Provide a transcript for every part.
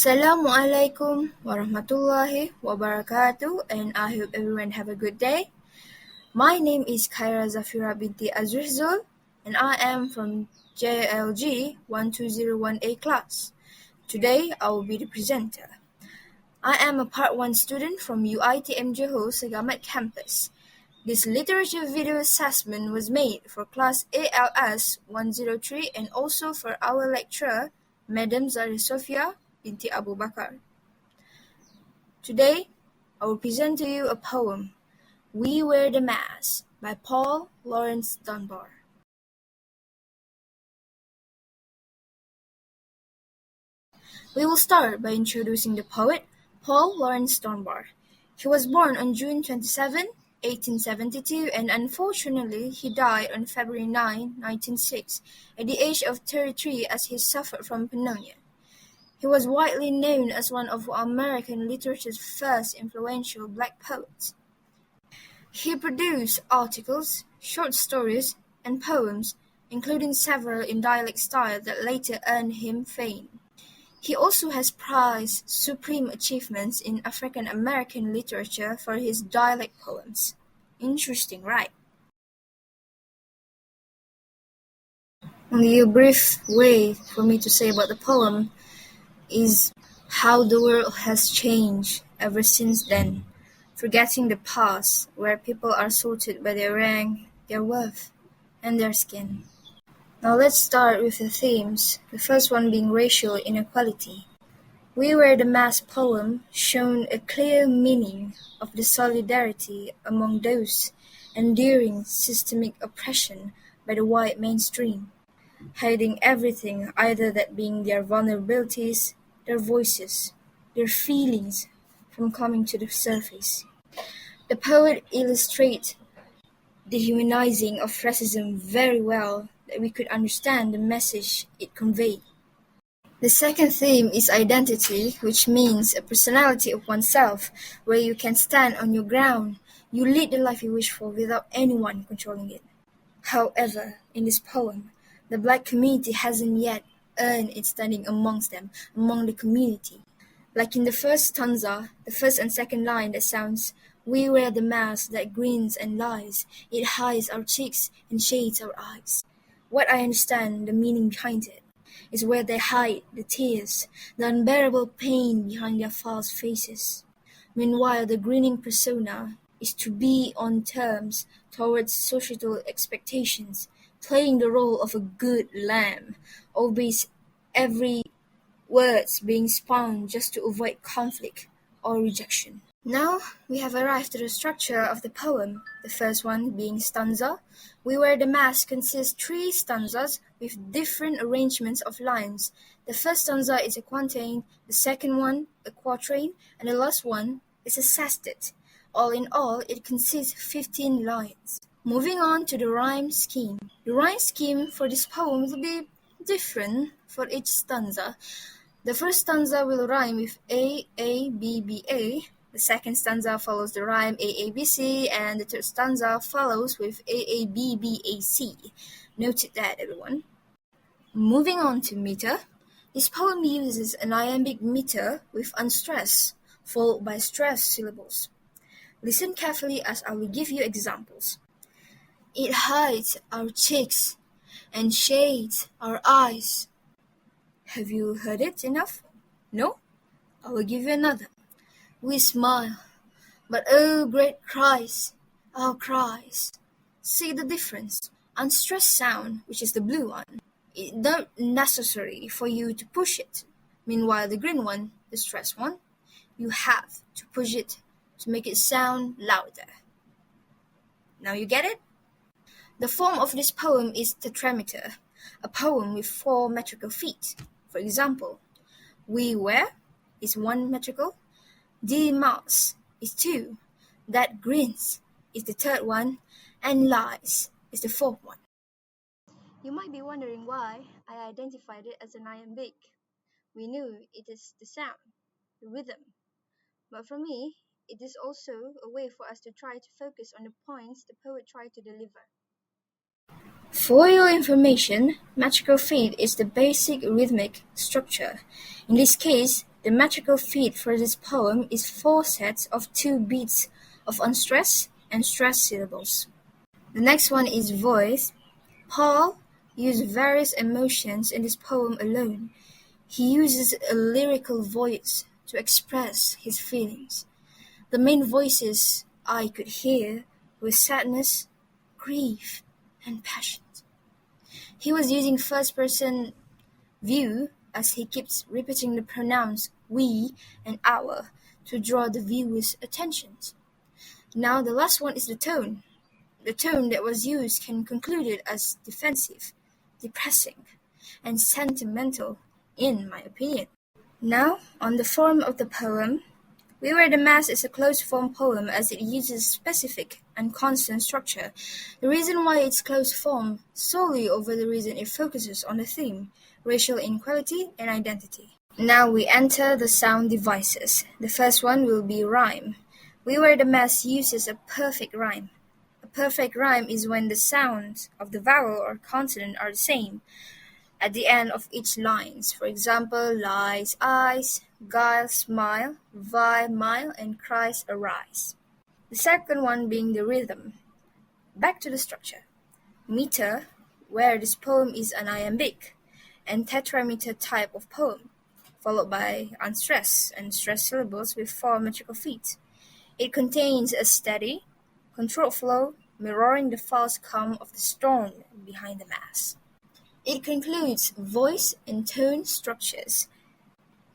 Assalamualaikum warahmatullahi wabarakatuh, and I hope everyone have a good day. My name is Khaira Zafira binti Azrizul, and I am from JLG 1201A class. Today, I will be the presenter. I am a Part 1 student from UITM Johor Segamat campus. This literature video assessment was made for class ALS 103 and also for our lecturer, Madam Zahra Sofia binti Abu Bakar. Today, I will present to you a poem, We Wear the Mask by Laurence Dunbar. We will start by introducing the poet, Laurence Dunbar. He was born on June 27, 1872, and unfortunately he died on February 9, 1906, at the age of 33 as he suffered from pneumonia. He was widely known as one of American literature's first influential black poets. He produced articles, short stories, and poems, including several in dialect style that later earned him fame. He also has prized supreme achievements in African American literature for his dialect poems. Interesting, right? Only a brief way for me to say about the poem is how the world has changed ever since then, forgetting the past where people are sorted by their rank, their worth, and their skin. Now let's start with the themes, the first one being racial inequality. We Wear the Mask poem shown a clear meaning of the solidarity among those enduring systemic oppression by the white mainstream, hiding everything either that being their vulnerabilities, their voices, their feelings from coming to the surface. The poet illustrates the humanizing of racism very well that we could understand the message it conveyed. The second theme is identity, which means a personality of oneself, where you can stand on your ground, you lead the life you wish for without anyone controlling it. However, in this poem, the black community hasn't yet earned its standing amongst them, among the community. Like in the first stanza, the first and second line that sounds, we wear the mask that grins and lies, it hides our cheeks and shades our eyes. What I understand the meaning behind it is where they hide the tears, the unbearable pain behind their false faces. Meanwhile, the grinning persona is to be on terms towards societal expectations, playing the role of a good lamb, always every words being spun just to avoid conflict or rejection. Now we have arrived at the structure of the poem, the first one being stanza. We Wear the Mask consists 3 stanzas with different arrangements of lines. The first stanza is a quatrain, the second one a quatrain, and the last one is a sestet. All in all, it consists of 15 lines. Moving on to the rhyme scheme. The rhyme scheme for this poem will be different for each stanza. The first stanza will rhyme with A, B, B, A. The second stanza follows the rhyme A, B, C, and the third stanza follows with A, B, B, A, C. Noted that, everyone. Moving on to meter. This poem uses an iambic meter with unstressed, followed by stressed syllables. Listen carefully as I will give you examples. It hides our cheeks and shades our eyes. Have you heard it enough? No? I will give you another. We smile, but oh great cries, our cries. See the difference? Unstressed sound, which is the blue one, it's not necessary for you to push it. Meanwhile, the green one, the stressed one, you have to push it to make it sound louder. Now you get it? The form of this poem is tetrameter, a poem with 4 metrical feet. For example, we wear is 1 metrical, the mask is 2, that grins is the third one, and lies is the fourth one. You might be wondering why I identified it as an iambic. We knew it is the sound, the rhythm. But for me, it is also a way for us to try to focus on the points the poet tried to deliver. For your information, metrical feet is the basic rhythmic structure. In this case, The metrical feet for this poem is four sets of two beats of unstressed and stressed syllables. The next one is voice. Paul used various emotions in this poem alone. He uses a lyrical voice to express his feelings. The main voices I could hear were sadness, grief, and passion. He was using first-person view as he keeps repeating the pronouns we and our to draw the viewer's attention. Now the last one is the tone. The tone that was used can concluded as defensive, depressing, and sentimental, in my opinion. Now, on the form of the poem, We Were the Mass is a closed-form poem as it uses specific and constant structure. The reason why it's closed-form solely over the reason it focuses on the theme, racial inequality and identity. Now we enter the sound devices. The first one will be rhyme. We Were the Mass uses a perfect rhyme. A perfect rhyme is when the sounds of the vowel or consonant are the same at the end of each lines. For example, lies, eyes, guile, smile, vi, mile, and cries, arise. The second one being the rhythm. Back to the structure. Meter, where this poem is an iambic and tetrameter type of poem, followed by unstressed and stressed syllables with four metrical feet. It contains a steady, controlled flow, mirroring the false calm of the storm behind the mass. It concludes voice and tone structures.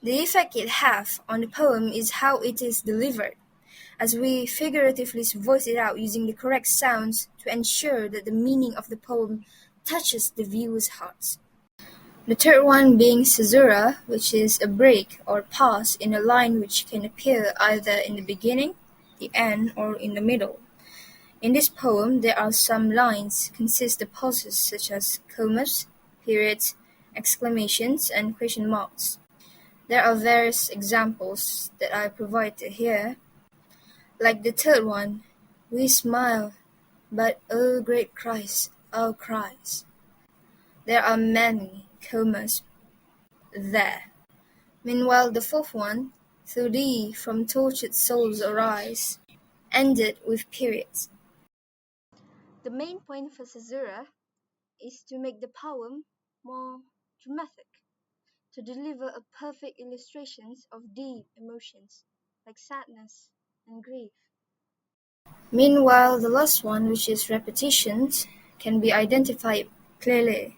The effect it has on the poem is how it is delivered, as we figuratively voice it out using the correct sounds to ensure that the meaning of the poem touches the viewer's hearts. The third one being caesura, which is a break or pause in a line which can appear either in the beginning, the end, or in the middle. In this poem, there are some lines consist of pauses such as commas, periods, exclamations, and question marks. There are various examples that I provided here, like the third one, we smile, but oh great Christ, our cries. There are many commas there. Meanwhile, the fourth one, through thee from tortured souls arise, ended with periods. The main point for caesura is to make the poem more dramatic, to deliver a perfect illustrations of deep emotions like sadness and grief. Meanwhile, the last one, which is repetitions, can be identified clearly.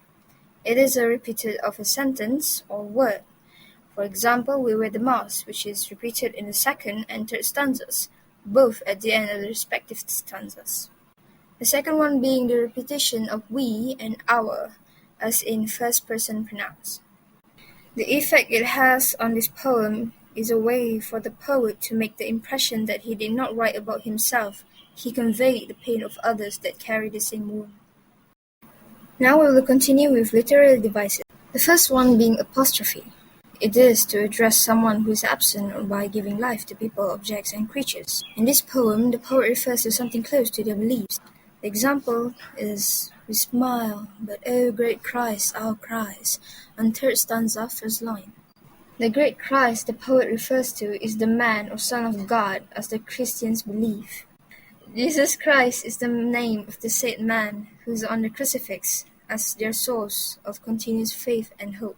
It is a repeated of a sentence or word. For example, we were the mouse, which is repeated in the second and third stanzas, both at the end of the respective stanzas. The second one being the repetition of we and our, as in first-person pronouns. The effect it has on this poem is a way for the poet to make the impression that he did not write about himself, he conveyed the pain of others that carry the same wound. Now we will continue with literary devices. The first one being apostrophe. It is to address someone who is absent or by giving life to people, objects, and creatures. In this poem, the poet refers to something close to their beliefs. The example is, we smile, but oh great Christ, our cries, on third stanza, first line. The great Christ the poet refers to is the man or son of God as the Christians believe. Jesus Christ is the name of the said man who is on the crucifix as their source of continuous faith and hope.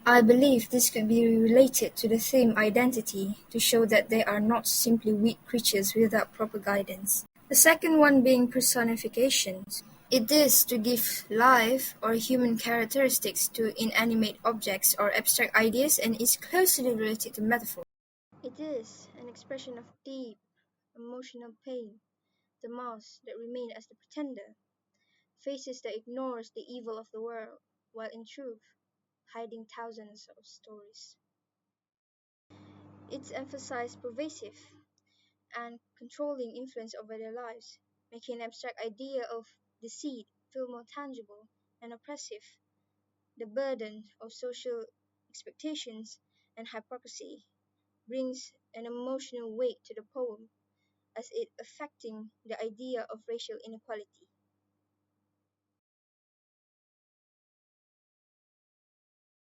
I believe this could be related to the theme identity to show that they are not simply weak creatures without proper guidance. The second one being personifications. It is to give life or human characteristics to inanimate objects or abstract ideas and is closely related to metaphor. It is an expression of deep emotional pain, the mask that remains as the pretender, faces that ignores the evil of the world, while in truth, hiding thousands of stories. It's emphasized pervasive and controlling influence over their lives, making an abstract idea of deceit feel more tangible and oppressive. The burden of social expectations and hypocrisy brings an emotional weight to the poem as it affecting the idea of racial inequality.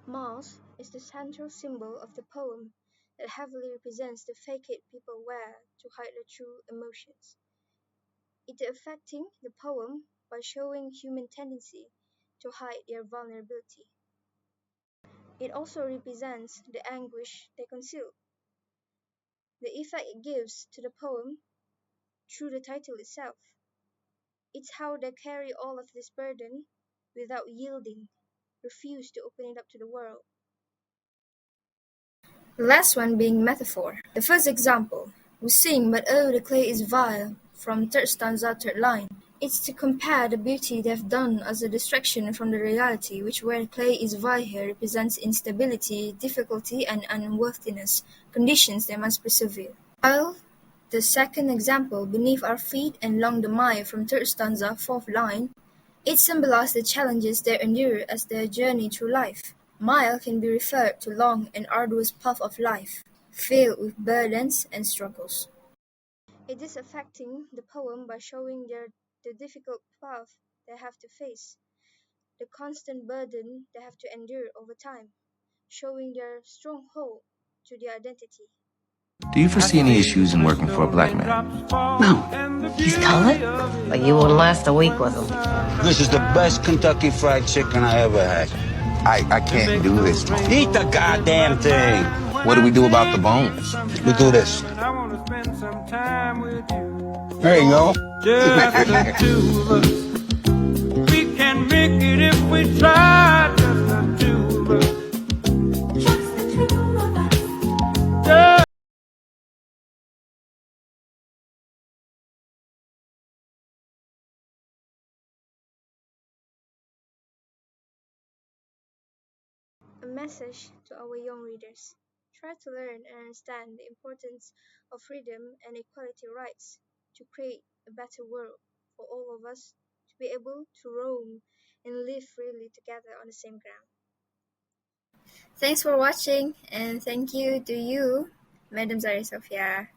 Mars is the central symbol of the poem that heavily represents the facade people wear to hide their true emotions. It is affecting the poem by showing human tendency to hide their vulnerability. It also represents the anguish they conceal. The effect it gives to the poem through the title itself. It's how they carry all of this burden without yielding, refuse to open it up to the world. The last one being metaphor. The first example, we sing but oh the clay is vile, from third stanza third line. It's to compare the beauty they've done as a distraction from the reality, which where clay is vile here represents instability, difficulty and unworthiness, conditions they must persevere. While the second example, beneath our feet and along the mire from third stanza fourth line, it symbolizes the challenges they endure as their journey through life. Mile can be referred to long and arduous path of life, filled with burdens and struggles. It is affecting the poem by showing the difficult path they have to face, the constant burden they have to endure over time, showing their stronghold to their identity. Do you foresee any issues in working for a black man? No. He's colored? But you wouldn't last a week with him. This is the best Kentucky Fried Chicken I ever had. I can't do this, Tony. Eat the goddamn thing. What do we do about the bones? We do this. There you go. Just the two of us. We can make it if we try. Just the two of us. Just the two of us. Just A message to our young readers. Try to learn and understand the importance of freedom and equality rights to create a better world for all of us to be able to roam and live freely together on the same ground. Thanks for watching and thank you to you, Madam Zari Sofia.